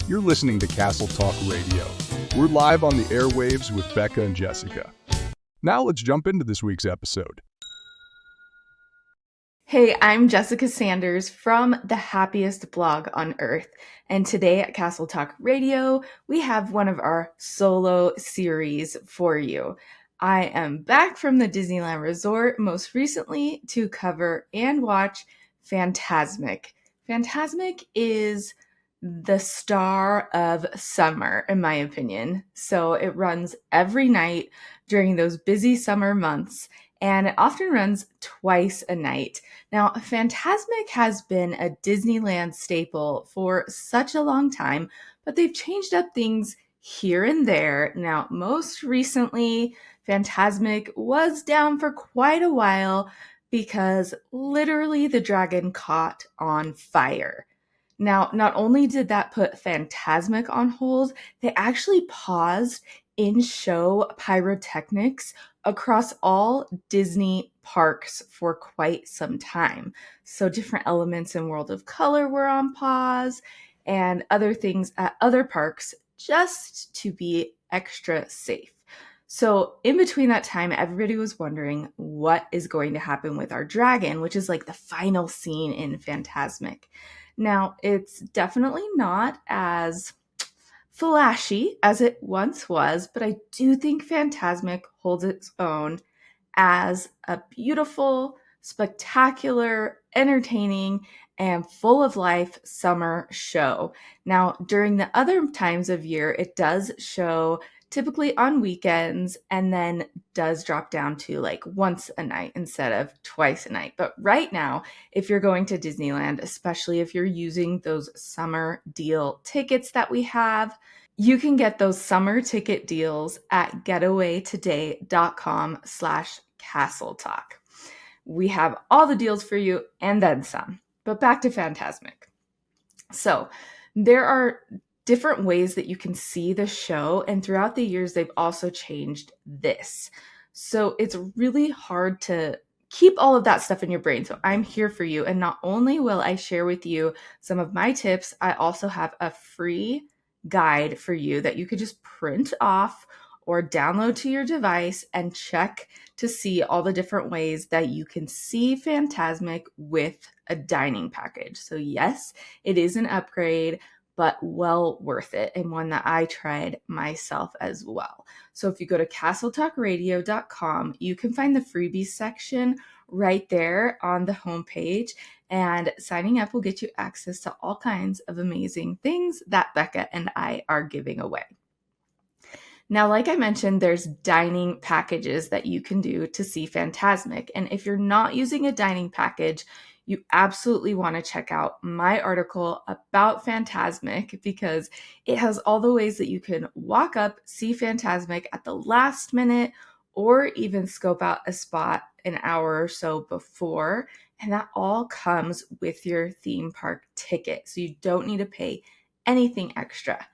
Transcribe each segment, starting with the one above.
You're listening to Castle Talk Radio. We're live on the airwaves with Becca and Jessica. Now let's jump into this week's episode. Hey, I'm Jessica Sanders from the Happiest Blog on Earth, and today at Castle Talk Radio, we have one of our solo series for you. I am back from the Disneyland Resort most recently to cover and watch Fantasmic. Fantasmic is the star of summer, in my opinion. So it runs every night during those busy summer months, and it often runs twice a night. Now, Fantasmic has been a Disneyland staple for such a long time, but they've changed up things here and there. Now, most recently, Fantasmic was down for quite a while because literally the dragon caught on fire. Now, not only did that put Fantasmic on hold, they actually paused in-show pyrotechnics across all Disney parks for quite some time. So different elements in World of Color were on pause and other things at other parks just to be extra safe. So in between that time, everybody was wondering what is going to happen with our dragon, which is like the final scene in Fantasmic. Now, it's definitely not as flashy as it once was, but I do think Fantasmic holds its own as a beautiful, spectacular, entertaining, and full of life summer show. Now, during the other times of year, it does show typically on weekends and then does drop down to like once a night instead of twice a night. But right now, if you're going to Disneyland, especially if you're using those summer deal tickets that we have, you can get those summer ticket deals at getawaytoday.com/castletalk. We have all the deals for you and then some. But back to Fantasmic. So there are different ways that you can see the show, and throughout the years, they've also changed this. So it's really hard to keep all of that stuff in your brain. So I'm here for you. And not only will I share with you some of my tips, I also have a free guide for you that you could just print off or download to your device and check to see all the different ways that you can see Fantasmic with a dining package. So yes, it is an upgrade, but well worth it, and one that I tried myself as well. So if you go to castletalkradio.com, you can find the freebies section right there on the homepage, and signing up will get you access to all kinds of amazing things that Becca and I are giving away. Now, like I mentioned, there's dining packages that you can do to see Fantasmic, and if you're not using a dining package, you absolutely want to check out my article about Fantasmic because it has all the ways that you can walk up, see Fantasmic at the last minute, or even scope out a spot an hour or so before. And that all comes with your theme park ticket. So you don't need to pay anything extra.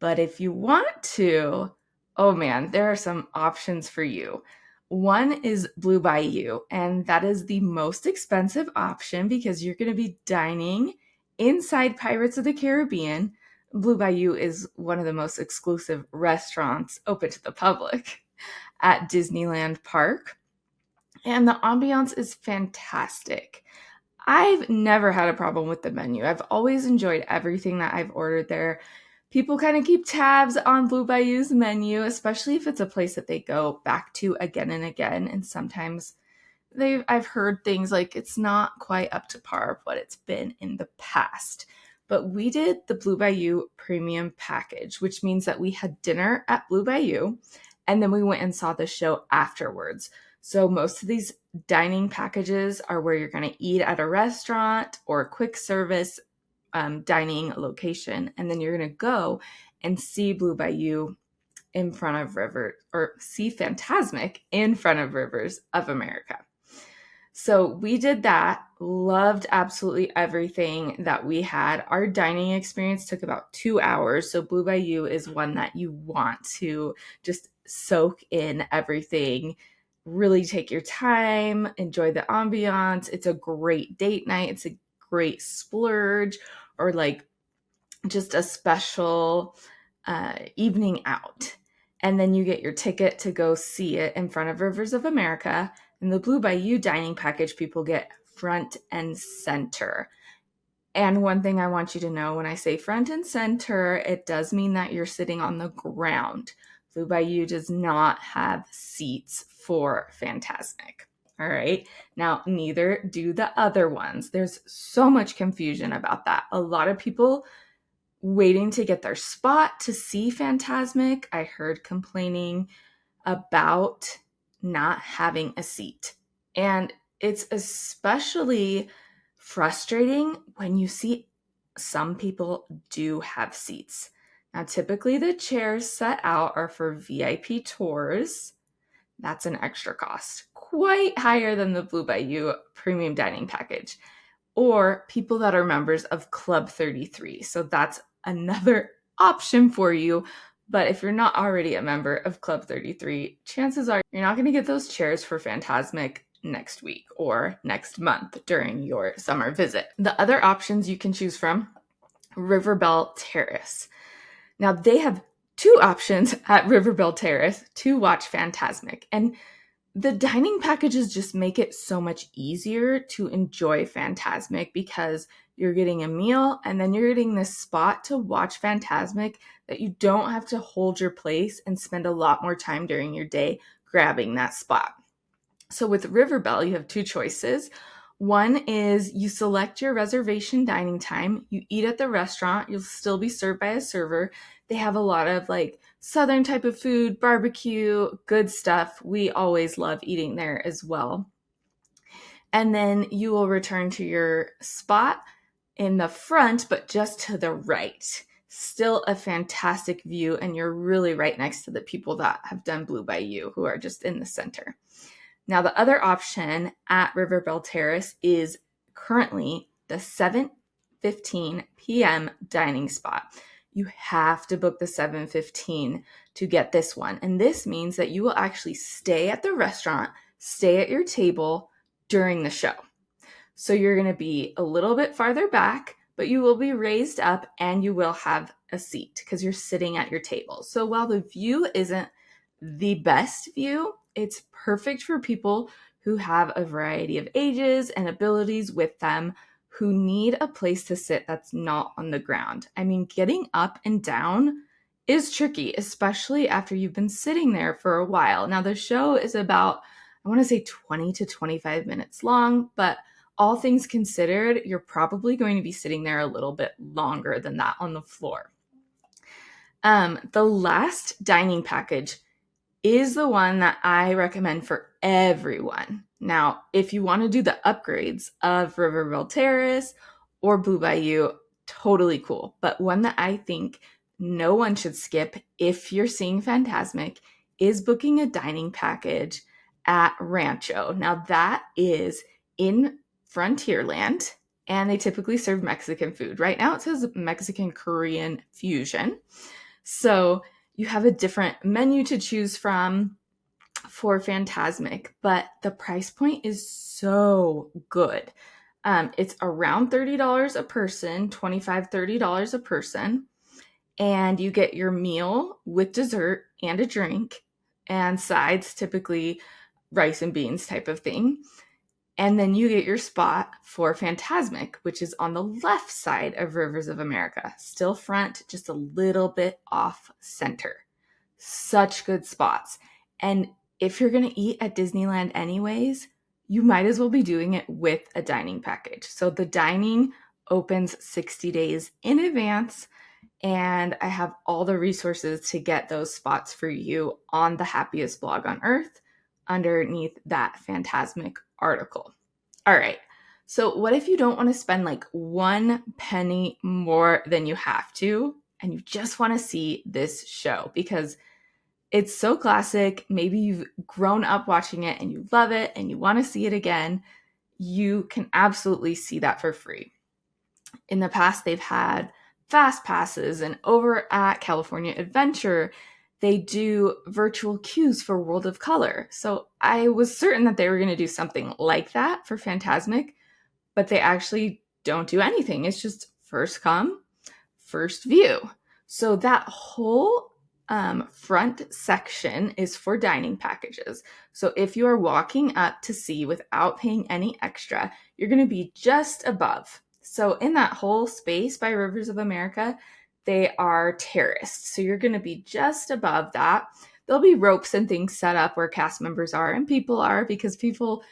But if you want to, oh man, there are some options for you. One is Blue Bayou, and that is the most expensive option because you're going to be dining inside Pirates of the Caribbean. Blue Bayou is one of the most exclusive restaurants open to the public at Disneyland Park, and the ambiance is fantastic. I've never had a problem with the menu. I've always enjoyed everything that I've ordered there. People kind of keep tabs on Blue Bayou's menu, especially if it's a place that they go back to again and again. And sometimes I've heard things like it's not quite up to par of what it's been in the past. But we did the Blue Bayou premium package, which means that we had dinner at Blue Bayou and then we went and saw the show afterwards. So most of these dining packages are where you're going to eat at a restaurant or a quick service dining location, and then you're going to go and see Blue Bayou in front of Rivers, or see Fantasmic in front of Rivers of America. So we did that, loved absolutely everything that we had. Our dining experience took about 2 hours, so Blue Bayou is one that you want to just soak in everything, really take your time, enjoy the ambiance. It's a great date night. It's a great splurge or like just a special evening out. And then you get your ticket to go see it in front of Rivers of America. And the Blue Bayou dining package, people get front and center. And one thing I want you to know, when I say front and center, it does mean that you're sitting on the ground. Blue Bayou does not have seats for Fantasmic. All right. Now, neither do the other ones. There's so much confusion about that. A lot of people waiting to get their spot to see Fantasmic, I heard complaining about not having a seat. And it's especially frustrating when you see some people do have seats. Now, typically the chairs set out are for VIP tours. That's an extra cost, quite higher than the Blue Bayou premium dining package, or people that are members of Club 33. So that's another option for you. But if you're not already a member of Club 33, chances are you're not going to get those chairs for Fantasmic next week or next month during your summer visit. The other options you can choose from, Riverbell Terrace. Now, they have two options at Riverbell Terrace to watch Fantasmic. And the dining packages just make it so much easier to enjoy Fantasmic because you're getting a meal and then you're getting this spot to watch Fantasmic that you don't have to hold your place and spend a lot more time during your day grabbing that spot. So with Riverbell, you have two choices. One is you select your reservation dining time, you eat at the restaurant, you'll still be served by a server. They have a lot of like Southern type of food, barbecue, good stuff. We always love eating there as well. And then you will return to your spot in the front, but just to the right. Still a fantastic view, and you're really right next to the people that have done Blue Bayou, who are just in the center. Now, the other option at Riverbell Terrace is currently the 7:15 p.m. dining spot. You have to book the 7:15 to get this one. And this means that you will actually stay at the restaurant, stay at your table during the show. So you're going to be a little bit farther back, but you will be raised up and you will have a seat because you're sitting at your table. So while the view isn't the best view, it's perfect for people who have a variety of ages and abilities with them, who need a place to sit that's not on the ground. I mean, getting up and down is tricky, especially after you've been sitting there for a while. Now, the show is about, I want to say 20 to 25 minutes long, but all things considered, you're probably going to be sitting there a little bit longer than that on the floor. The last dining package is the one that I recommend for everyone. Now, if you want to do the upgrades of Riverbell Terrace or Blue Bayou, totally cool. But one that I think no one should skip if you're seeing Fantasmic is booking a dining package at Rancho. Now, that is in Frontierland, and they typically serve Mexican food. Right now, it says Mexican-Korean fusion. So you have a different menu to choose from for Fantasmic, but the price point is so good. It's around $30 a person, $25, $30 a person, and you get your meal with dessert and a drink and sides, typically rice and beans type of thing. And then you get your spot for Fantasmic, which is on the left side of Rivers of America. Still front, just a little bit off center. Such good spots. And if you're going to eat at Disneyland anyways, you might as well be doing it with a dining package. So the dining opens 60 days in advance, and I have all the resources to get those spots for you on the Happiest Blog on Earth underneath that Fantasmic article. All right. So what if you don't want to spend like 1 penny more than you have to, and you just want to see this show because it's so classic? Maybe you've grown up watching it and you love it and you want to see it again. You can absolutely see that for free. In the past, they've had fast passes, and over at California Adventure, they do virtual queues for World of Color. So I was certain that they were going to do something like that for Fantasmic, but they actually don't do anything. It's just first come, first view. So that whole front section is for dining packages. So if you are walking up to see without paying any extra, you're going to be just above. So in that whole space by Rivers of America, they are terraced. So you're going to be just above that. There'll be ropes and things set up where cast members are and people are, because people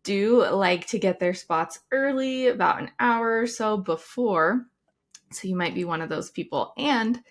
do like to get their spots early, about an hour or so before. So you might be one of those people. And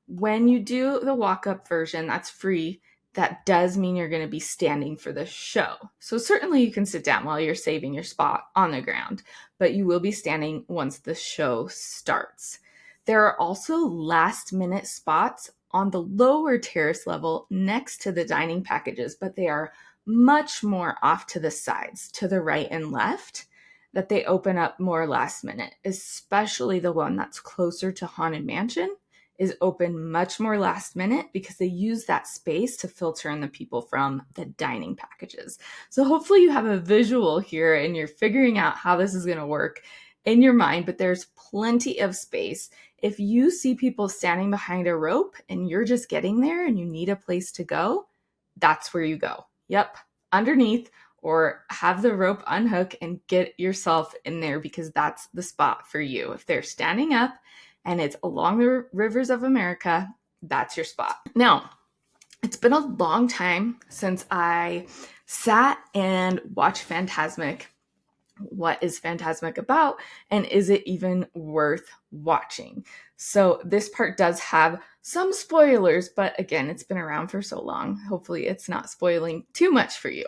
when you do the walk-up version, that's free. That does mean you're going to be standing for the show. So certainly you can sit down while you're saving your spot on the ground, but you will be standing once the show starts. There are also last-minute spots on the lower terrace level next to the dining packages, but they are much more off to the sides, to the right and left, that they open up more last minute, especially the one that's closer to Haunted Mansion is open much more last minute because they use that space to filter in the people from the dining packages. So hopefully you have a visual here and you're figuring out how this is going to work in your mind, but there's plenty of space. If you see people standing behind a rope and you're just getting there and you need a place to go, that's where you go. Yep, underneath, or have the rope unhook and get yourself in there because that's the spot for you. If they're standing up and it's along the Rivers of America, that's your spot. Now, it's been a long time since I sat and watched Fantasmic. What is Fantasmic about, and is it even worth watching? So this part does have some spoilers, but again, it's been around for so long. Hopefully it's not spoiling too much for you.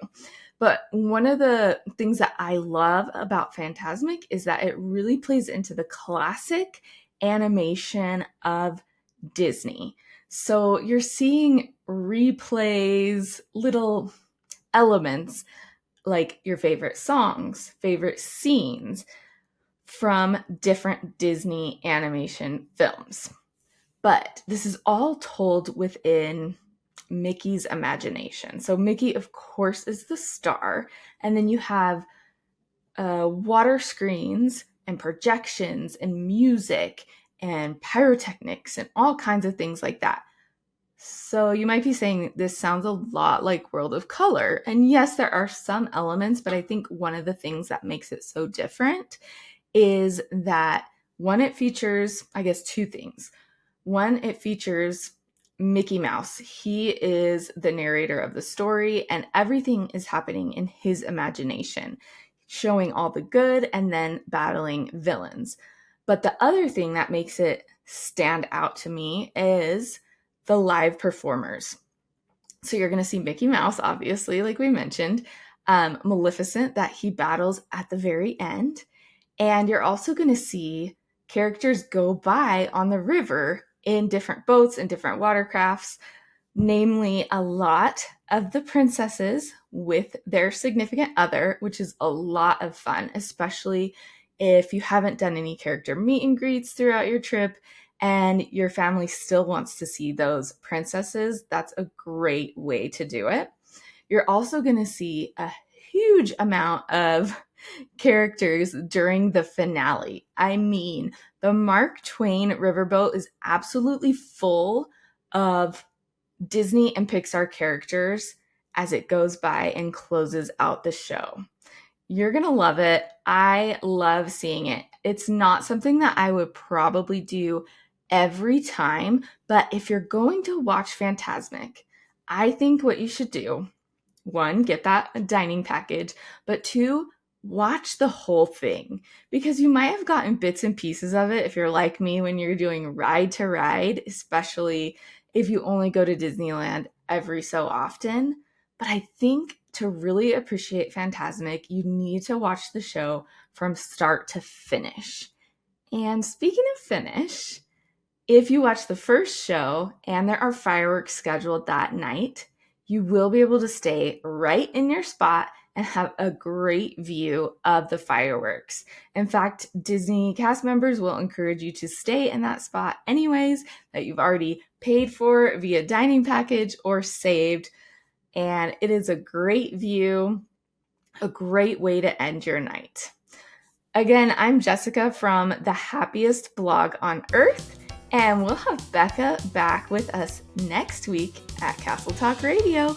But one of the things that I love about Fantasmic is that it really plays into the classic animation of Disney. So you're seeing replays, little elements like your favorite songs, favorite scenes from different Disney animation films. But this is all told within Mickey's imagination. So Mickey, of course, is the star. And then you have water screens and projections and music and pyrotechnics and all kinds of things like that. So you might be saying this sounds a lot like World of Color. And yes, there are some elements, but I think one of the things that makes it so different is that one, it features, I guess, two things. One, it features Mickey Mouse. He is the narrator of the story and everything is happening in his imagination, showing all the good and then battling villains. But the other thing that makes it stand out to me is the live performers. So you're going to see Mickey Mouse, obviously, like we mentioned, Maleficent that he battles at the very end. And you're also going to see characters go by on the river in different boats and different watercrafts, namely a lot of the princesses with their significant other, which is a lot of fun, especially if you haven't done any character meet and greets throughout your trip and your family still wants to see those princesses. That's a great way to do it. You're also going to see a huge amount of characters during the finale. I mean, the Mark Twain riverboat is absolutely full of Disney and Pixar characters as it goes by and closes out the show. You're going to love it. I love seeing it. It's not something that I would probably do every time, but if you're going to watch Fantasmic, I think what you should do, one, get that dining package, but two, watch the whole thing, because you might have gotten bits and pieces of it if you're like me when you're doing ride to ride, especially if you only go to Disneyland every so often. But I think to really appreciate Fantasmic, you need to watch the show from start to finish. And speaking of finish, if you watch the first show and there are fireworks scheduled that night, you will be able to stay right in your spot and have a great view of the fireworks. In fact, Disney cast members will encourage you to stay in that spot anyways, that you've already paid for via dining package or saved. And it is a great view, a great way to end your night. Again, I'm Jessica from the Happiest Blog on Earth, And we'll have Becca back with us next week at Castle Talk Radio.